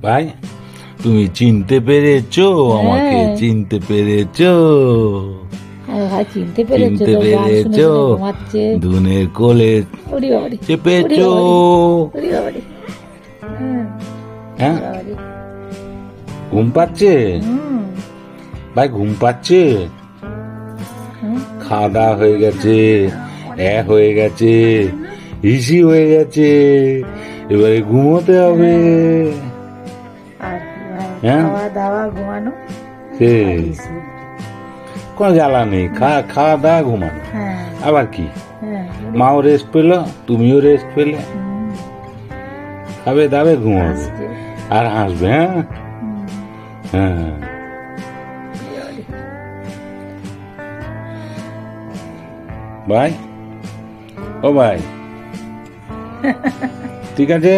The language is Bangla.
ভাই, তুমি চিনতে পেরেছো? আমাকে চিনতে পেরেছো? ভাই চিনতে পেরেছো চিনতে তো, গান শুনে পেরেছো? শুনে ঘুমাচ্ছে। দুনের কোলে ওরে বাবারে, ওরে চেপেছো? বাবারে, ওরে বাবারে। হ্যাঁ, বাবারে। ঘুম পাচ্ছে? হুম, ভাই ঘুম পাচ্ছে? হুম। খাওয়া দাওয়া হয়ে গেছে, হয়ে গেছে, হিসি হয়ে গেছে, এবারে ঘুমোতে হবে। আর কি ভাই, হ্যাঁ, খাওয়া দাওয়া ঘুমানো। সে আর এসে। কোনো জ্বালা নেই, খাওয়া দাওয়া ঘুমানো, হ্যাঁ, আবার কি? হ্যাঁ, মাও রেস্ট পেলো, তুমিও রেস্ট পেলে, হুম, খাবে দাবে ঘুমাবে আসছে। আর হাসবে। হ্যাঁ, হুম, হ্যাঁ। ওরে বাবারে। ভাই, ও ভাই, ঠিক আছে।